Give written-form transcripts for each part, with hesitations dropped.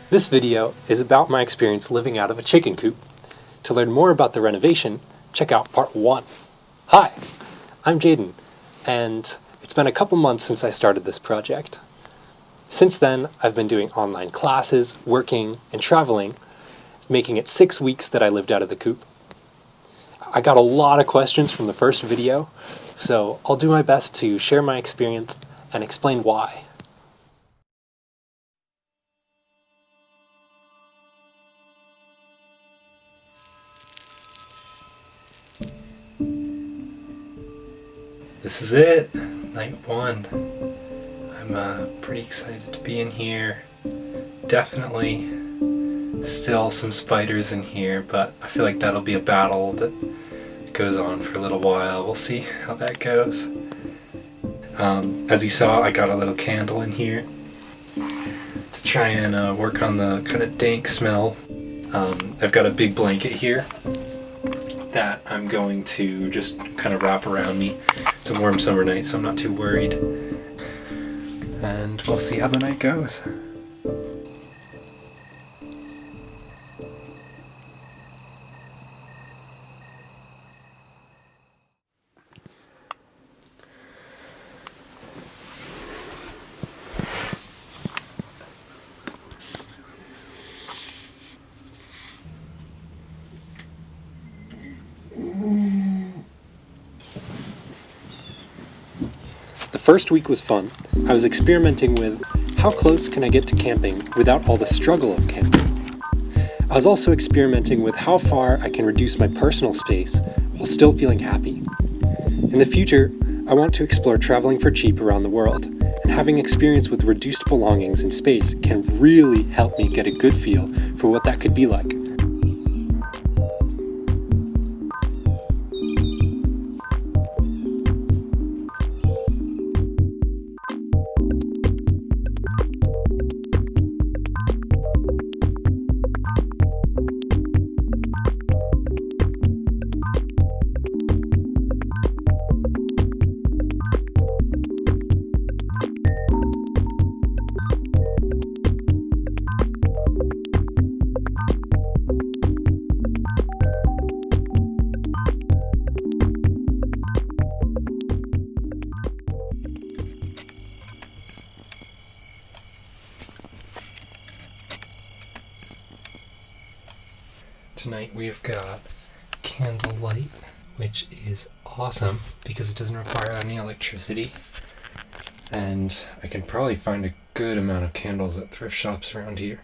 This video is about my experience living out of a chicken coop. To learn more about the renovation, check out part 1. Hi, I'm Jaden, and it's been a couple months since I started this project. Since then, I've been doing online classes, working, and traveling, making it 6 weeks that I lived out of the coop. I got a lot of questions from the first video, so I'll do my best to share my experience and explain why. This is it, night 1. I'm pretty excited to be in here. Definitely still some spiders in here, but I feel like that'll be a battle that goes on for a little while. We'll see how that goes. As you saw, I got a little candle in here to try and work on the kind of dank smell. I've got a big blanket here that I'm going to just kind of wrap around me. It's a warm summer night, so I'm not too worried. And we'll see how the night goes. The first week was fun. I was experimenting with how close can I get to camping without all the struggle of camping. I was also experimenting with how far I can reduce my personal space while still feeling happy. In the future, I want to explore traveling for cheap around the world, and having experience with reduced belongings and space can really help me get a good feel for what that could be like. Tonight we've got candlelight, which is awesome because it doesn't require any electricity, and I can probably find a good amount of candles at thrift shops around here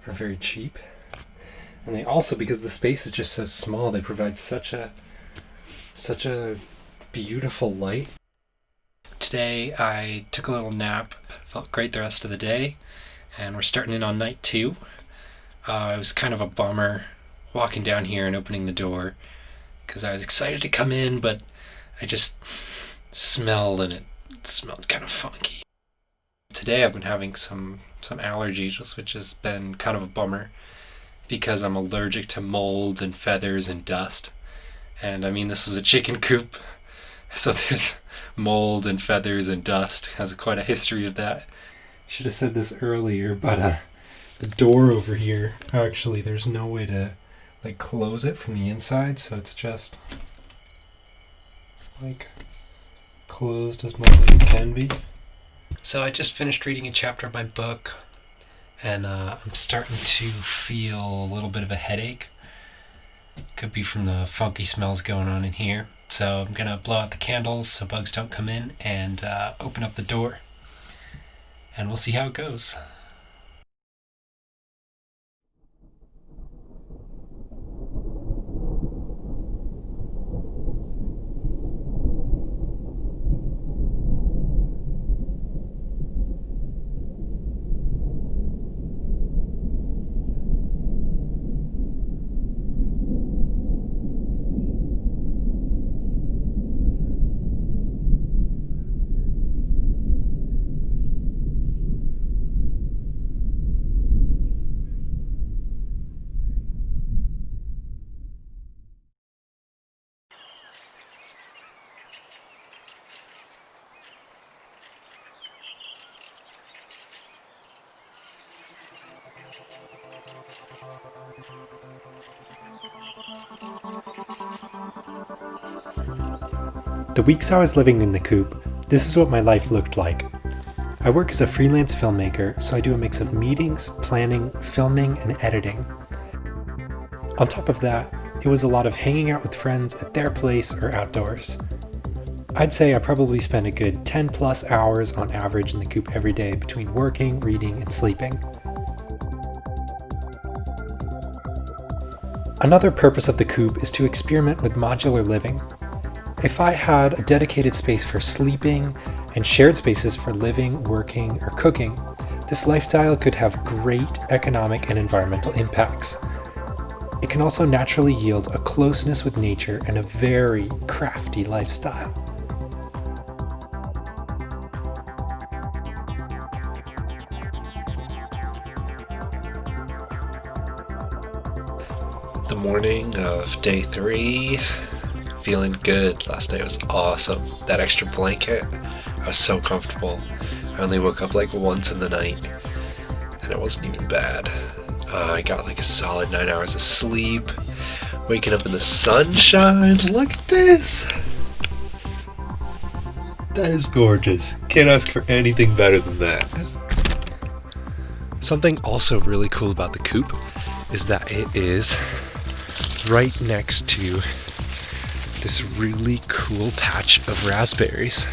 for very cheap. And they also, because the space is just so small, they provide such a beautiful light. Today I took a little nap, felt great the rest of the day, and we're starting in on night 2. It was kind of a bummer walking down here and opening the door because I was excited to come in, but I just smelled and it smelled kind of funky. Today I've been having some allergies, which has been kind of a bummer because I'm allergic to mold and feathers and dust. And I mean, this is a chicken coop, so there's mold and feathers and dust. It has quite a history of that. Should have said this earlier, but the door over here, actually there's no way to close it from the inside, so it's just closed as much as it can be. So I just finished reading a chapter of my book, and I'm starting to feel a little bit of a headache. Could be from the funky smells going on in here. So I'm gonna blow out the candles so bugs don't come in and open up the door, and we'll see how it goes. The weeks I was living in the coop, this is what my life looked like. I work as a freelance filmmaker, so I do a mix of meetings, planning, filming, and editing. On top of that, it was a lot of hanging out with friends at their place or outdoors. I'd say I probably spent a good 10 plus hours on average in the coop every day between working, reading, and sleeping. Another purpose of the coop is to experiment with modular living. If I had a dedicated space for sleeping and shared spaces for living, working, or cooking, this lifestyle could have great economic and environmental impacts. It can also naturally yield a closeness with nature and a very crafty lifestyle. The morning of day 3, feeling good. Last night was awesome. That extra blanket, I was so comfortable. I only woke up like once in the night, and it wasn't even bad. I got like a solid 9 hours of sleep, waking up in the sunshine. Look at this! That is gorgeous. Can't ask for anything better than that. Something also really cool about the coop is that it is right next to this really cool patch of raspberries.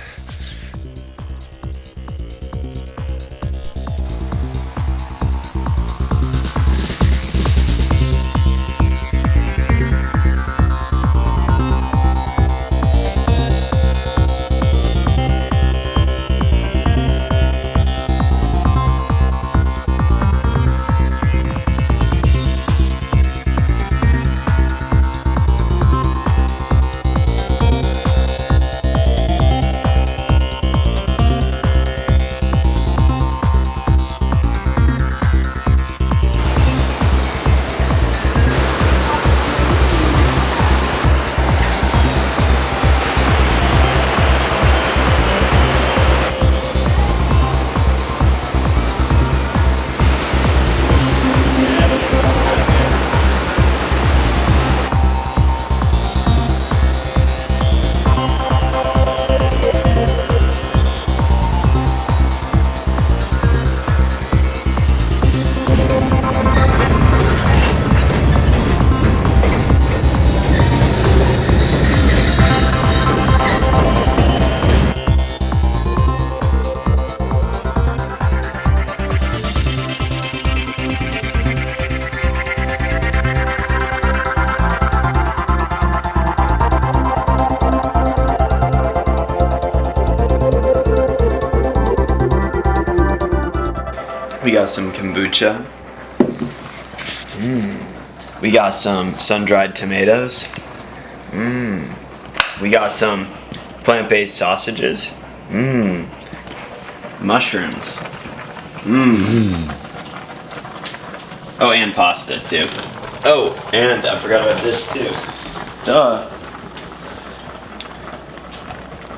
We got some kombucha. We got some sun-dried tomatoes. We got some plant-based sausages. Mushrooms. Oh, and pasta too. Oh, and I forgot about this too. Duh.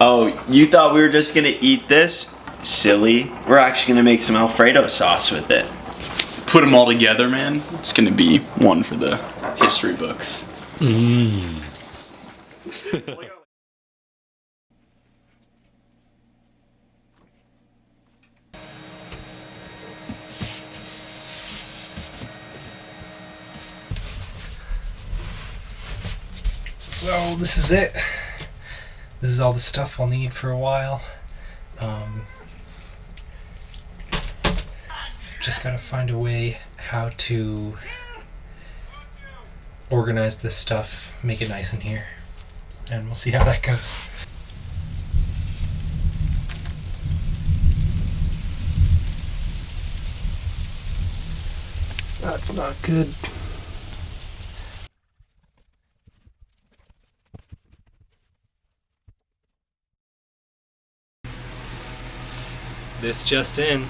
Oh, you thought we were just gonna eat this? Silly. We're actually gonna make some Alfredo sauce with it. Put them all together, man. It's gonna be one for the history books. So this is it. This is all the stuff I'll need for a while. Just gotta find a way how to organize this stuff, make it nice in here, and we'll see how that goes. That's not good. This just in.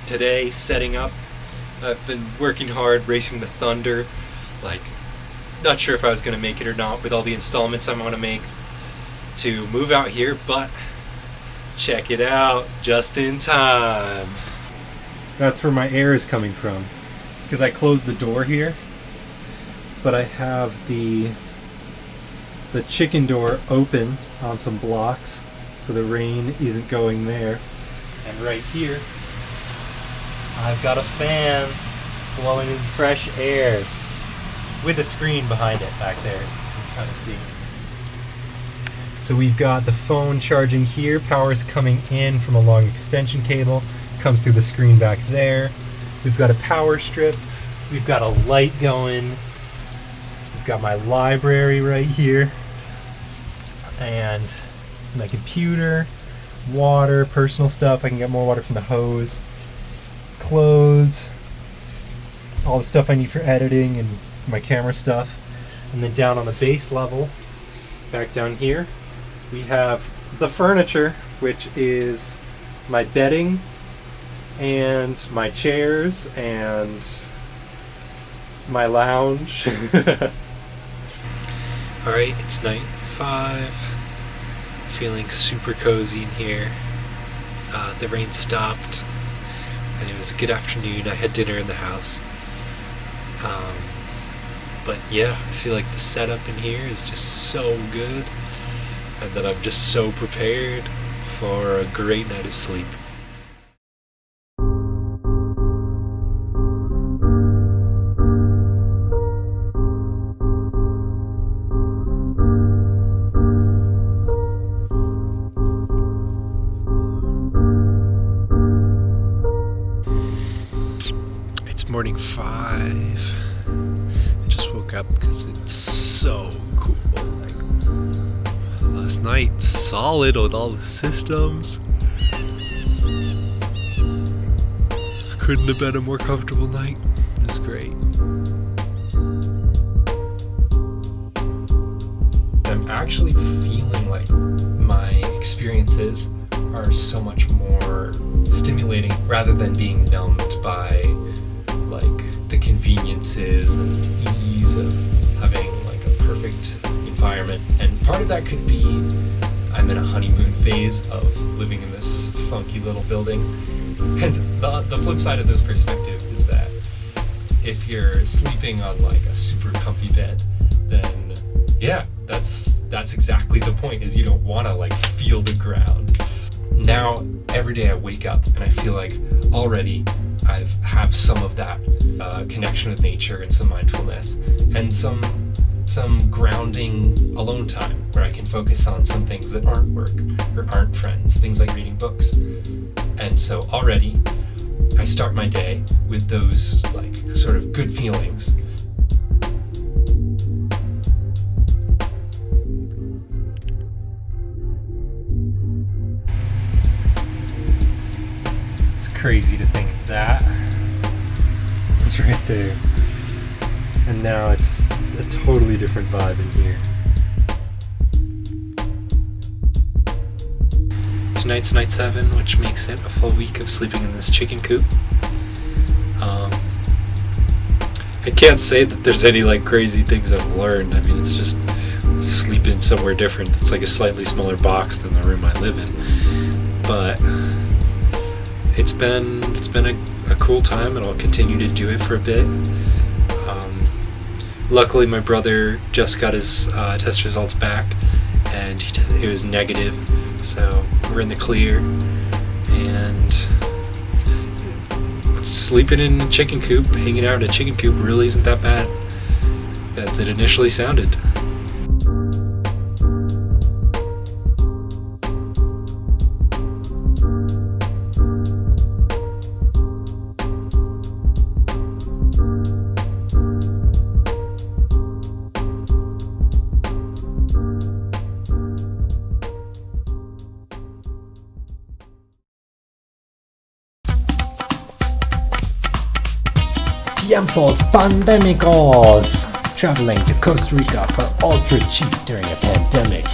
Today, setting up. I've been working hard, racing the thunder. Not sure if I was going to make it or not with all the installments I want to make to move out here, but check it out, just in time. That's where my air is coming from, because I closed the door here, but I have the chicken door open on some blocks so the rain isn't going there. And right here, I've got a fan blowing in fresh air with a screen behind it back there. You can kind of see. So we've got the phone charging here. Power's coming in from a long extension cable. Comes through the screen back there. We've got a power strip. We've got a light going. We've got my library right here. And my computer, water, personal stuff. I can get more water from the hose. Clothes. All the stuff I need for editing and my camera stuff. And then down on the base level, back down here, we have the furniture, which is my bedding and my chairs and my lounge. Alright, it's night 5. Feeling super cozy in here. The rain stopped, and it was a good afternoon. I had dinner in the house. But yeah, I feel like the setup in here is just so good, and that I'm just so prepared for a great night of sleep. It's morning 5. I just woke up because it's so cool. Like, last night, solid with all the systems. Couldn't have been a more comfortable night. It was great. I'm actually feeling like my experiences are so much more stimulating rather than being numbed by like the conveniences and ease of having like a perfect environment. And part of that could be I'm in a honeymoon phase of living in this funky little building. And the flip side of this perspective is that if you're sleeping on like a super comfy bed, then yeah, that's exactly the point, is you don't want to like feel the ground. Now every day I wake up and I feel like already I have some of that connection with nature and some mindfulness and some grounding alone time where I can focus on some things that aren't work or aren't friends, things like reading books. And so already I start my day with those like sort of good feelings. It's crazy to think that it's right there. And now it's a totally different vibe in here. Tonight's night 7, which makes it a full week of sleeping in this chicken coop. I can't say that there's any like crazy things I've learned. I mean, it's just sleeping somewhere different. It's like a slightly smaller box than the room I live in. But it's been a cool time, and I'll continue to do it for a bit. Luckily, my brother just got his test results back, and it was negative, so we're in the clear. And sleeping in a chicken coop, hanging out in a chicken coop, really isn't that bad as it initially sounded. Tiempos pandemicos! Traveling to Costa Rica for ultra cheap during a pandemic.